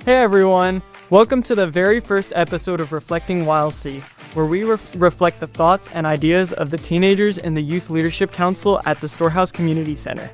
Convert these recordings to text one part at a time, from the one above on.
Hey everyone, welcome to the very first episode of Reflecting YLC, where we reflect the thoughts and ideas of the teenagers in the Youth Leadership Council at the Storehouse Community Center.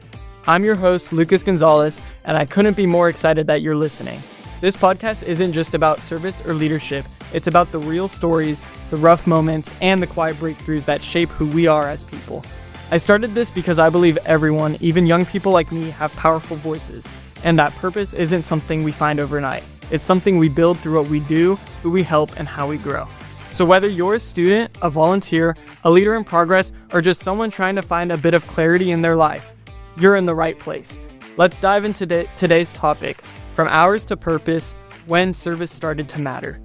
I'm your host, Lucas Gonzalez, and I couldn't be more excited that you're listening. This podcast isn't just about service or leadership, it's about the real stories, the rough moments, and the quiet breakthroughs that shape who we are as people. I started this because I believe everyone, even young people like me, have powerful voices, and that purpose isn't something we find overnight. It's something we build through what we do, who we help, and how we grow. So whether you're a student, a volunteer, a leader in progress, or just someone trying to find a bit of clarity in their life, you're in the right place. Let's dive into today's topic, from hours to purpose, when service started to matter.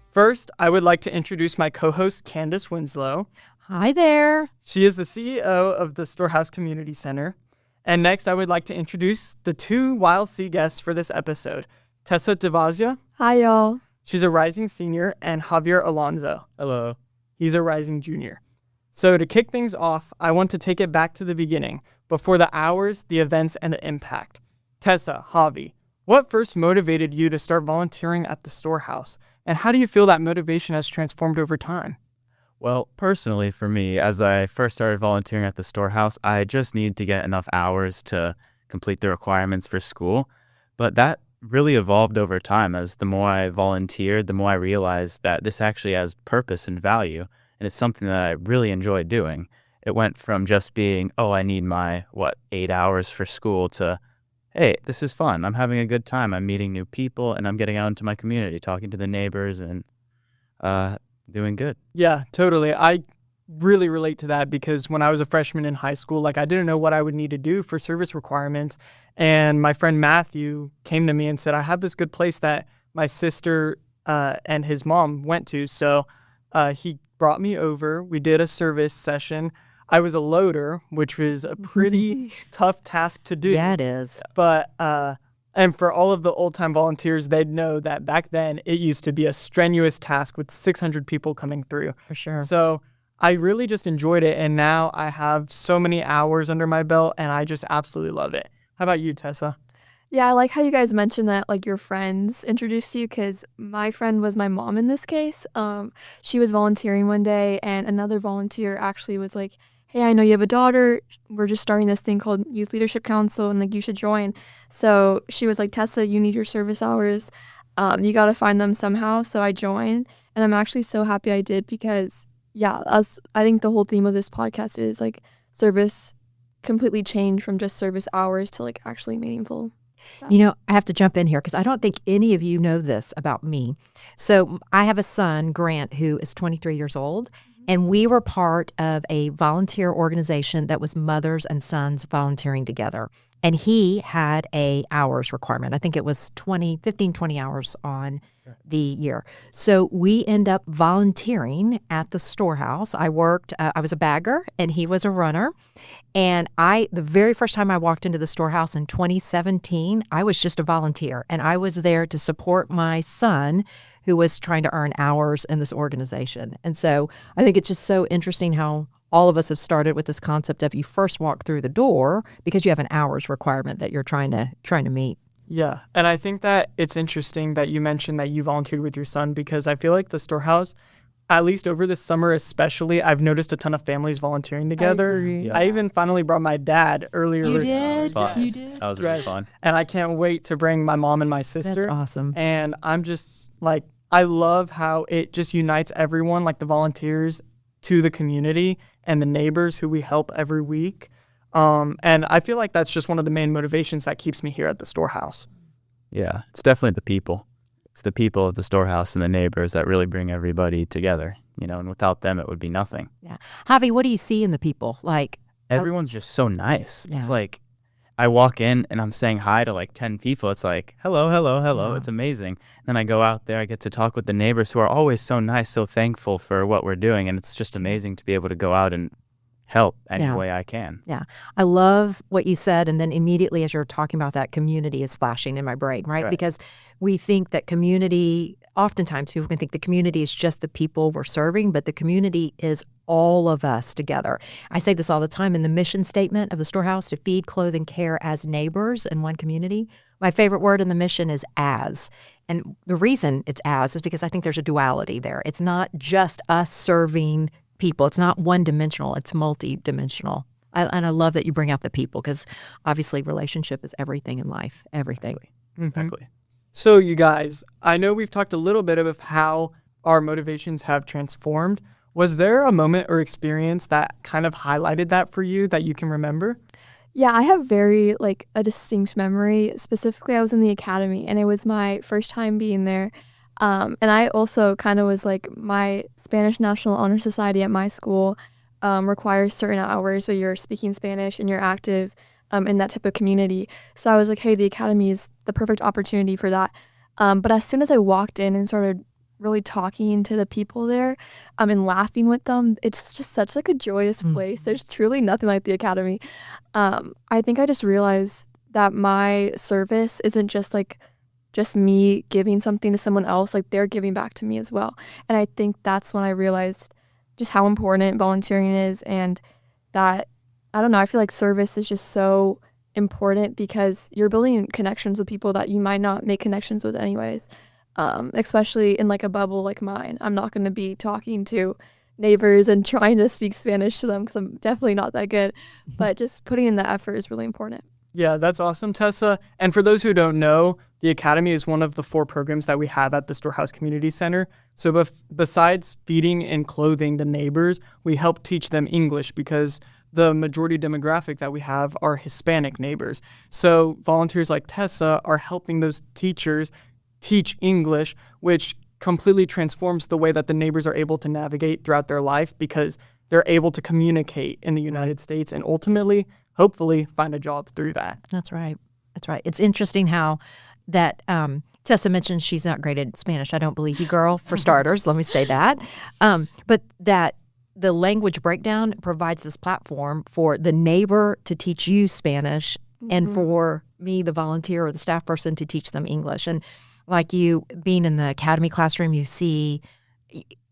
First, I would like to introduce my co-host, Candace Winslow. Hi there. She is the CEO of the Storehouse Community Center. And next, I would like to introduce the two YLC guests for this episode, Tessa DeVazia. Hi, y'all. She's a rising senior, and Javier Alonso. Hello. He's a rising junior. So to kick things off, I want to take it back to the beginning, before the hours, the events, and the impact. Tessa, Javi, what first motivated you to start volunteering at the Storehouse? And how do you feel that motivation has transformed over time? Well, personally for me, as I first started volunteering at the Storehouse, I just needed to get enough hours to complete the requirements for school. But that really evolved over time. As the more I volunteered, the more I realized that this actually has purpose and value. And it's something that I really enjoy doing. It went from just being, I need my, 8 hours for school to, hey, this is fun. I'm having a good time. I'm meeting new people and I'm getting out into my community, talking to the neighbors and doing good. Yeah, totally. I really relate to that because when I was a freshman in high school, I didn't know what I would need to do for service requirements. And my friend Matthew came to me and said, I have this good place that my sister and his mom went to. So he brought me over. We did a service session. I was a loader, which was a pretty tough task to do. Yeah, it is. But and for all of the old-time volunteers, they'd know that back then it used to be a strenuous task with 600 people coming through. For sure. So I really just enjoyed it, and now I have so many hours under my belt, and I just absolutely love it. How about you, Tessa? Yeah, I like how you guys mentioned that your friends introduced you, because my friend was my mom in this case. She was volunteering one day, and another volunteer actually was like, hey, I know you have a daughter. We're just starting this thing called Youth Leadership Council, and you should join. So she was like, Tessa, you need your service hours. You got to find them somehow. So I joined, and I'm actually so happy I did because, I think the whole theme of this podcast is service completely changed from just service hours to actually meaningful. So. I have to jump in here because I don't think any of you know this about me. So I have a son, Grant, who is 23 years old. And we were part of a volunteer organization that was mothers and sons volunteering together. And he had a hours requirement. I think it was 20 hours on the year. So we end up volunteering at the Storehouse. I was a bagger and he was a runner. And the very first time I walked into the Storehouse in 2017, I was just a volunteer. And I was there to support my son who was trying to earn hours in this organization. And so I think it's just so interesting how all of us have started with this concept of you first walk through the door because you have an hours requirement that you're trying to meet. Yeah, and I think that it's interesting that you mentioned that you volunteered with your son because I feel like the Storehouse, at least over this summer especially, I've noticed a ton of families volunteering together. I agree. I even finally brought my dad earlier. You this did? summer. You did? That was really fun. And I can't wait to bring my mom and my sister. That's awesome. And I'm just I love how it just unites everyone, the volunteers, to the community and the neighbors who we help every week. And I feel like that's just one of the main motivations that keeps me here at the Storehouse. Yeah, it's definitely the people. It's the people at the Storehouse and the neighbors that really bring everybody together, and without them, it would be nothing. Yeah. Javi, what do you see in the people? Everyone's just so nice. Yeah. It's I walk in and I'm saying hi to 10 people. It's hello, hello, hello. Wow. It's amazing. Then I go out there, I get to talk with the neighbors who are always so nice, so thankful for what we're doing. And it's just amazing to be able to go out and help any way I can. Yeah. I love what you said. And then immediately as you're talking about that, community is flashing in my brain, right? Because we think that community, oftentimes people can think the community is just the people we're serving, but the community is all of us together. I say this all the time in the mission statement of the Storehouse, to feed, clothe, and care as neighbors in one community. My favorite word in the mission is as. And the reason it's as is because I think there's a duality there. It's not just us serving people. It's not one-dimensional. It's multi-dimensional. And I love that you bring out the people because obviously relationship is everything in life, everything. Exactly. So you guys, I know we've talked a little bit about how our motivations have transformed. Was there a moment or experience that kind of highlighted that for you that you can remember? Yeah, I have very a distinct memory. Specifically, I was in the academy and it was my first time being there. And I also kind of was my Spanish National Honor Society at my school requires certain hours where you're speaking Spanish and you're active in that type of community. So I was like, hey, the academy is the perfect opportunity for that. But as soon as I walked in and started really talking to the people there and laughing with them, it's just such a joyous place. There's truly nothing like the academy. I think I just realized that my service isn't just me giving something to someone else, they're giving back to me as well. And I think that's when I realized just how important volunteering is, and that, I don't know, I feel like service is just so important because you're building connections with people that you might not make connections with anyways. Especially in a bubble like mine. I'm not going to be talking to neighbors and trying to speak Spanish to them because I'm definitely not that good. But just putting in the effort is really important. Yeah, that's awesome, Tessa. And for those who don't know, the Academy is one of the 4 programs that we have at the Storehouse Community Center. So besides feeding and clothing the neighbors, we help teach them English because the majority demographic that we have are Hispanic neighbors. So volunteers like Tessa are helping those teachers teach English, which completely transforms the way that the neighbors are able to navigate throughout their life because they're able to communicate in the United States and ultimately, hopefully, find a job through that. That's right. That's right. It's interesting how that Tessa mentioned she's not great at Spanish. I don't believe you, girl, for starters. Let me say that. But that the language breakdown provides this platform for the neighbor to teach you Spanish and for me, the volunteer or the staff person, to teach them English. And like you being in the academy classroom, you see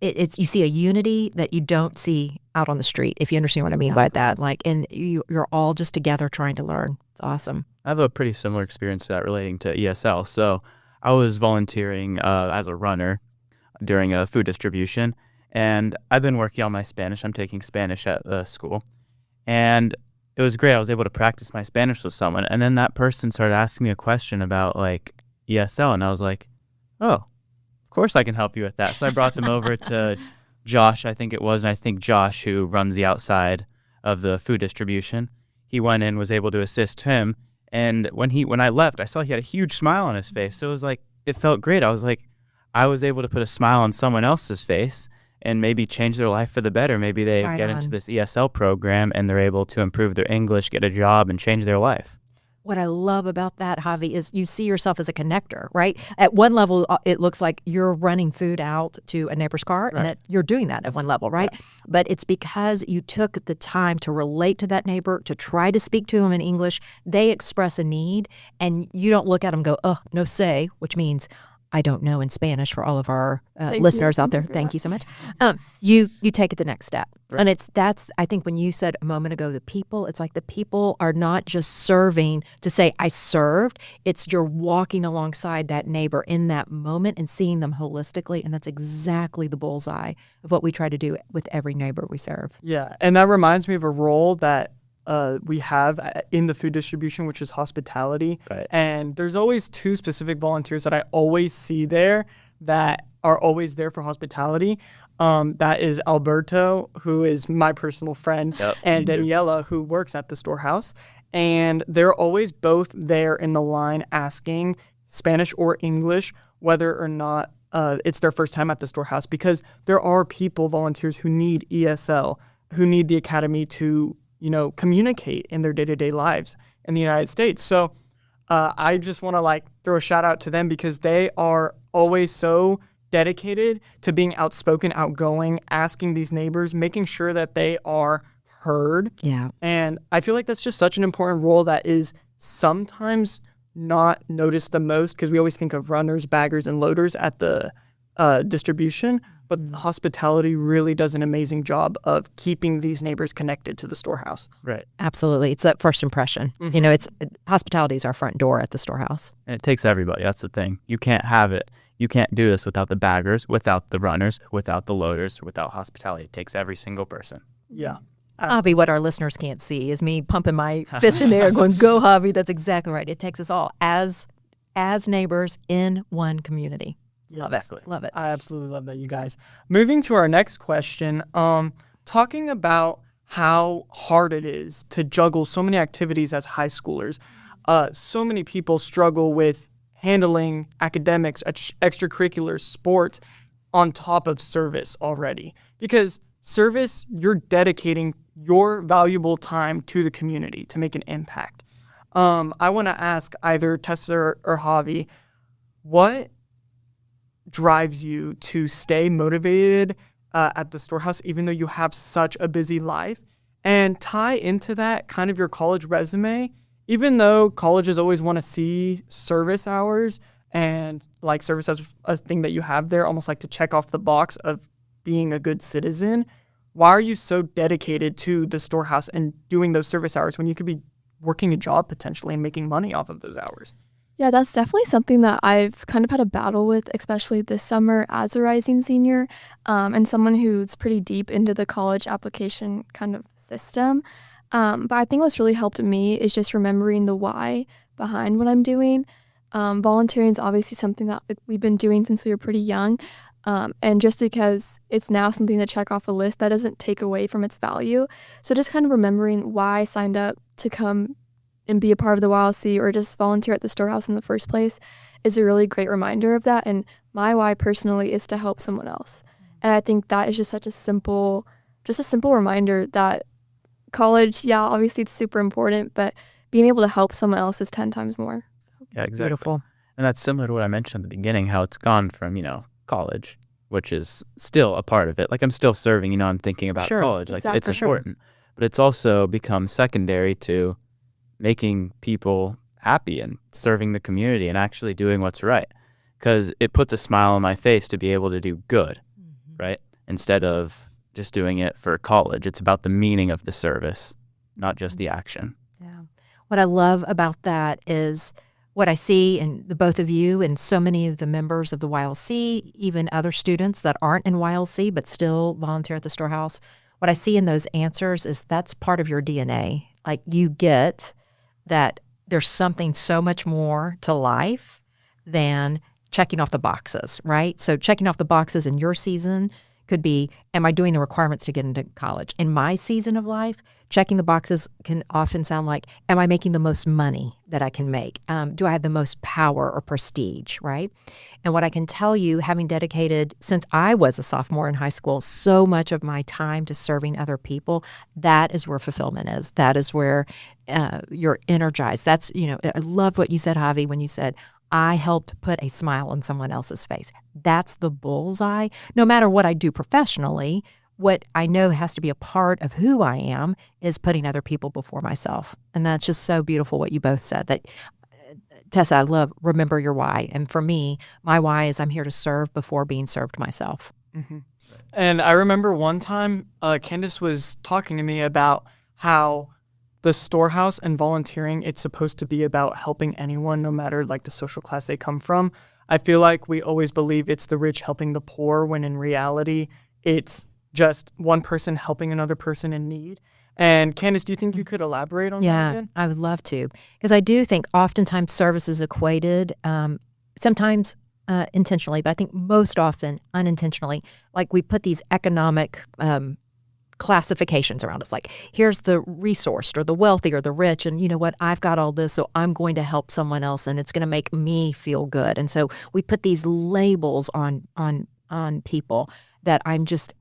you see a unity that you don't see out on the street, if you understand what I mean by that. And you're all just together trying to learn. It's awesome. I have a pretty similar experience to that relating to ESL. So I was volunteering as a runner during a food distribution, and I've been working on my Spanish. I'm taking Spanish at the school, and it was great. I was able to practice my Spanish with someone, and then that person started asking me a question about ESL, and I was like, oh, of course I can help you with that. So I brought them over to Josh, I think it was, and I think Josh, who runs the outside of the food distribution, he went in, was able to assist him, and when I left, I saw he had a huge smile on his face. So it was it felt great. I was I was able to put a smile on someone else's face and maybe change their life for the better. Maybe they get into this ESL program and they're able to improve their English, get a job, and change their life. What I love about that, Javi, is you see yourself as a connector, right? At one level, it looks like you're running food out to a neighbor's car, and you're doing that at one level, right? Yeah. But it's because you took the time to relate to that neighbor, to try to speak to them in English. They express a need, and you don't look at them and go, oh, no sé, which means I don't know in Spanish for all of our listeners out there. Thank you so much. You take it the next step. Right. And that's I think when you said a moment ago, the people, it's the people are not just serving to say I served. It's you're walking alongside that neighbor in that moment and seeing them holistically. And that's exactly the bullseye of what we try to do with every neighbor we serve. Yeah. And that reminds me of a role that we have in the food distribution, which is hospitality. Right. And there's always 2 specific volunteers that I always see there that are always there for hospitality. That is Alberto, who is my personal friend, and Daniela, who works at the Storehouse. And they're always both there in the line asking Spanish or English, whether or not it's their first time at the Storehouse, because there are people, volunteers, who need ESL, who need the academy to communicate in their day-to-day lives in the United States. So I just want to throw a shout out to them because they are always so dedicated to being outspoken, outgoing, asking these neighbors, making sure that they are heard. Yeah. And I feel like that's just such an important role that is sometimes not noticed the most because we always think of runners, baggers, and loaders at the distribution. but hospitality really does an amazing job of keeping these neighbors connected to the storehouse. Right. Absolutely. It's that first impression. Mhm. You know, hospitality is our front door at the storehouse. And it takes everybody. That's the thing. You can't have it. You can't do this without the baggers, without the runners, without the loaders, without hospitality. It takes every single person. Yeah. Hobby, what our listeners can't see is me pumping my fist in the air going, go Hobby. That's exactly right. It takes us all as neighbors in one community. Love it. Love it. I absolutely love that, you guys. Moving to our next question, talking about how hard it is to juggle so many activities as high schoolers. So many people struggle with handling academics, extracurriculars, sports on top of service already. Because service, you're dedicating your valuable time to the community to make an impact. I want to ask either Tessa or Javi, what drives you to stay motivated at the storehouse even though you have such a busy life, and tie into that kind of your college resume, even though colleges always want to see service hours and like service as a thing that you have there, almost like to check off the box of being a good citizen. Why are you so dedicated to the storehouse and doing those service hours when you could be working a job potentially and making money off of those hours? Yeah, that's definitely something that I've kind of had a battle with, especially this summer as a rising senior, and someone who's pretty deep into the college application kind of system. But I think what's really helped me is just remembering the why behind what I'm doing. Volunteering is obviously something that we've been doing since we were pretty young. And just because it's now something to check off a list, that doesn't take away from its value. So just kind of remembering why I signed up to come and be a part of the YLC or just volunteer at the storehouse in the first place is a really great reminder of that. And my why personally is to help someone else. And I think that is just a simple reminder that college, yeah, obviously it's super important, but being able to help someone else is 10 times more. So. Yeah, exactly. Beautiful. And that's similar to what I mentioned at the beginning, how it's gone from, college, which is still a part of it. Like I'm still serving, I'm thinking about Sure, college. Like exactly. it's important. But it's also become secondary to making people happy and serving the community and actually doing what's right. Because it puts a smile on my face to be able to do good, right? Instead of just doing it for college. It's about the meaning of the service, not just the action. Yeah. What I love about that is what I see in the both of you and so many of the members of the YLC, even other students that aren't in YLC but still volunteer at the storehouse. What I see in those answers is that's part of your DNA. Like you get that there's something so much more to life than checking off the boxes, right? So checking off the boxes in your season could be, am I doing the requirements to get into college? In my season of life, checking the boxes can often sound like, am I making the most money that I can make? Do I have the most power or prestige, right? And what I can tell you, having dedicated, since I was a sophomore in high school, so much of my time to serving other people, that is where fulfillment is. That is where you're energized. That's, I love what you said, Javi, when you said, I helped put a smile on someone else's face. That's the bullseye. No matter what I do professionally, what I know has to be a part of who I am is putting other people before myself. And that's just so beautiful what you both said. That Tessa, I love remember your why. And for me, my why is I'm here to serve before being served myself. Mm-hmm. And I remember one time Candace was talking to me about how the storehouse and volunteering, it's supposed to be about helping anyone, no matter like the social class they come from. I feel like we always believe it's the rich helping the poor, when in reality, it's just one person helping another person in need. And Candace, do you think you could elaborate on that Yeah, again? I would love to. Because I do think oftentimes service is equated, sometimes intentionally, but I think most often unintentionally. Like we put these economic classifications around us, like here's the resourced or the wealthy or the rich, and you know what, I've got all this, so I'm going to help someone else and it's going to make me feel good. And so we put these labels on people that I'm just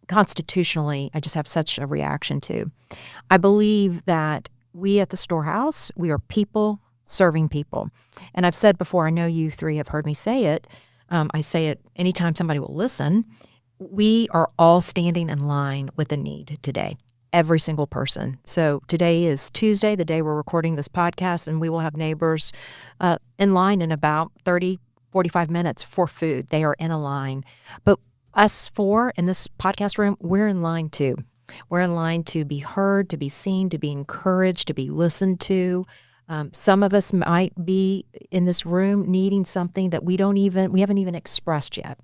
constitutionally, I just have such a reaction to. I believe that we at the storehouse, we are people serving people. And I've said before, I know you three have heard me say it, I say it anytime somebody will listen, we are all standing in line with a need today, every single person. So today is Tuesday, the day we're recording this podcast, and we will have neighbors in line in about 30, 45 minutes for food. They are in a line. But us four in this podcast room, we're in line too. We're in line to be heard, to be seen, to be encouraged, to be listened to. Some of us might be in this room needing something that we haven't even expressed yet.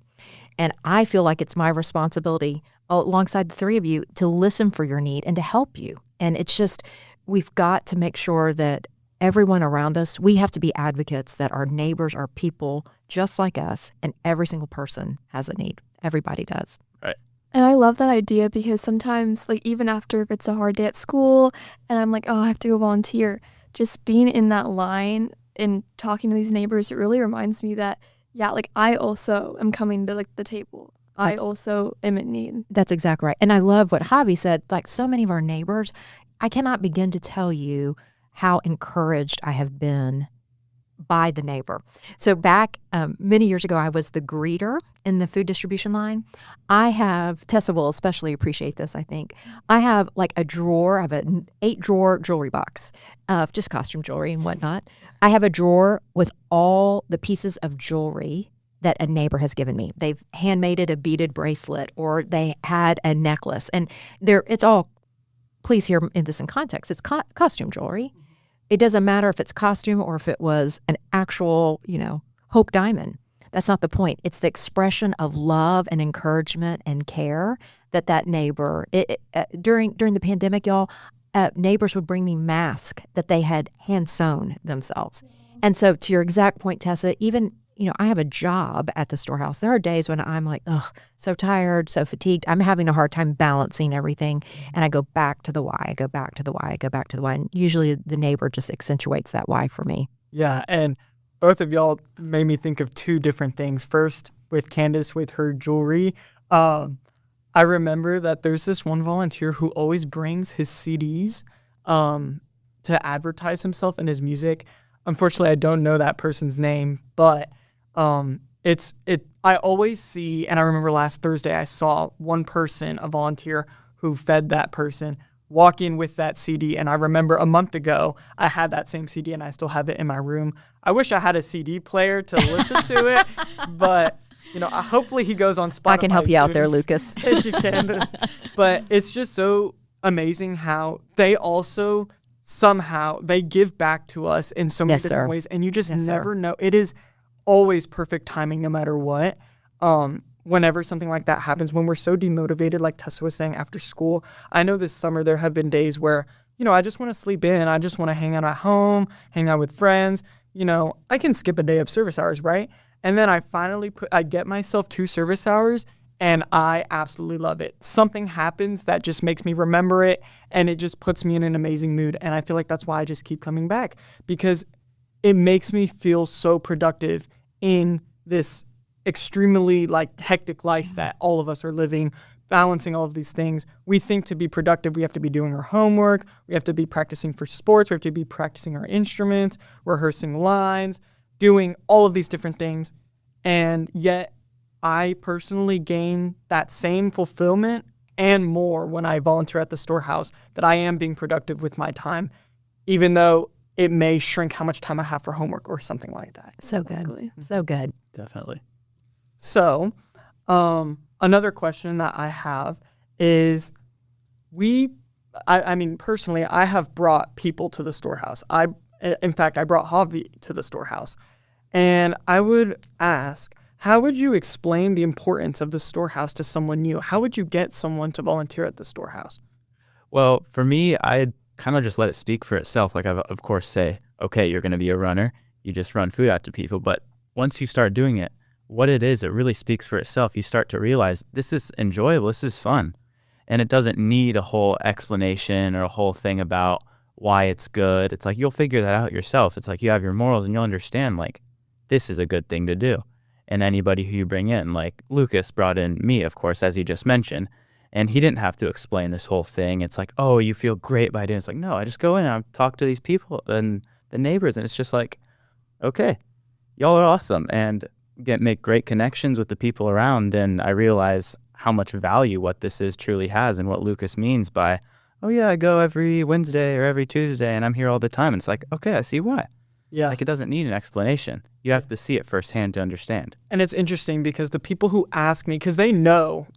And I feel like it's my responsibility alongside the three of you to listen for your need and to help you. And it's just, we've got to make sure that everyone around us, we have to be advocates that our neighbors are people just like us, and every single person has a need. Everybody does. Right. And I love that idea because sometimes, like, even after if it's a hard day at school and I'm like, oh, I have to go volunteer, just being in that line and talking to these neighbors, it really reminds me that, yeah, like, I also am coming to, like, the table. I also am in need. That's exactly right. And I love what Javi said. Like, so many of our neighbors, I cannot begin to tell you how encouraged I have been by the neighbor. So back many years ago, I was the greeter in the food distribution line. Tessa will especially appreciate this, I think. I have like a drawer, I have an 8-drawer jewelry box of just costume jewelry and whatnot. I have a drawer with all the pieces of jewelry that a neighbor has given me. They've handmade a beaded bracelet, or they had a necklace. And it's all, please hear this in context, it's costume jewelry. It doesn't matter if it's costume or if it was an actual, Hope diamond. That's not the point. It's the expression of love and encouragement and care that neighbor, during the pandemic, y'all, neighbors would bring me masks that they had hand sewn themselves. And so to your exact point, Tessa, even, I have a job at the storehouse. There are days when I'm like, so tired, so fatigued. I'm having a hard time balancing everything. And I go back to the why. I go back to the why. I go back to the why. And usually the neighbor just accentuates that why for me. Yeah, and both of y'all made me think of two different things. First, with Candace, with her jewelry, I remember that there's this one volunteer who always brings his CDs to advertise himself and his music. Unfortunately, I don't know that person's name, but I always see, and I remember last Thursday I saw one person, a volunteer who fed that person, walk in with that CD. And I remember a month ago I had that same CD and I still have it in my room. I wish I had a CD player to listen to it, but hopefully he goes on Spotify. I can help you soon. out there, Lucas. Thank you, Candace. But it's just so amazing how they also somehow they give back to us in so many different ways, and you just never know. It is always perfect timing no matter what. Whenever something like that happens, when we're so demotivated, like Tessa was saying, after school, I know this summer there have been days where, I just want to sleep in. I just want to hang out at home, hang out with friends. I can skip a day of service hours, right? And then I finally I get myself 2 service hours, and I absolutely love it. Something happens that just makes me remember it, and it just puts me in an amazing mood. And I feel like that's why I just keep coming back, because it makes me feel so productive in this extremely hectic life that all of us are living, balancing all of these things. We think to be productive, we have to be doing our homework, we have to be practicing for sports, we have to be practicing our instruments, rehearsing lines, doing all of these different things. And yet I personally gain that same fulfillment and more when I volunteer at the storehouse, that I am being productive with my time, even though it may shrink how much time I have for homework or something like that. So good. Exactly. So good. Definitely. So, another question that I have is, I mean, personally, I have brought people to the storehouse. In fact, I brought Javi to the storehouse. And I would ask, how would you explain the importance of the storehouse to someone new? How would you get someone to volunteer at the storehouse? Well, for me, I kind of just let it speak for itself. Like, I, of course, say, okay, you're going to be a runner. You just run food out to people. But once you start doing it, what it is, it really speaks for itself. You start to realize this is enjoyable, this is fun. And it doesn't need a whole explanation or a whole thing about why it's good. It's like, you'll figure that out yourself. It's like you have your morals and you'll understand, like, this is a good thing to do. And anybody who you bring in, like Lucas brought in me, of course, as he just mentioned, and he didn't have to explain this whole thing. It's like, oh, you feel great by doing it. It's like, no, I just go in and I talk to these people and the neighbors, and it's just like, okay, y'all are awesome. And make great connections with the people around. And I realize how much value what this is truly has, and what Lucas means by, oh yeah, I go every Wednesday or every Tuesday and I'm here all the time. And it's like, okay, I see why. Yeah. Like, it doesn't need an explanation. You have to see it firsthand to understand. And it's interesting because the people who ask me, because they know,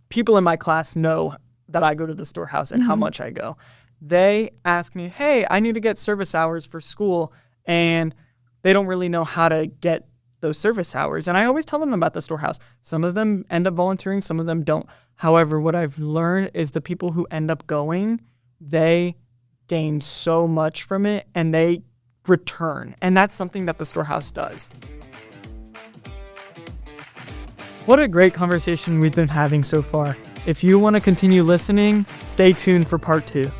people in my class know that I go to the Storehouse and how much I go. They ask me, hey, I need to get service hours for school, and they don't really know how to get those service hours. And I always tell them about the Storehouse. Some of them end up volunteering, some of them don't. However, what I've learned is the people who end up going, they gain so much from it, and they return. And that's something that the Storehouse does. What a great conversation we've been having so far. If you want to continue listening, stay tuned for part 2.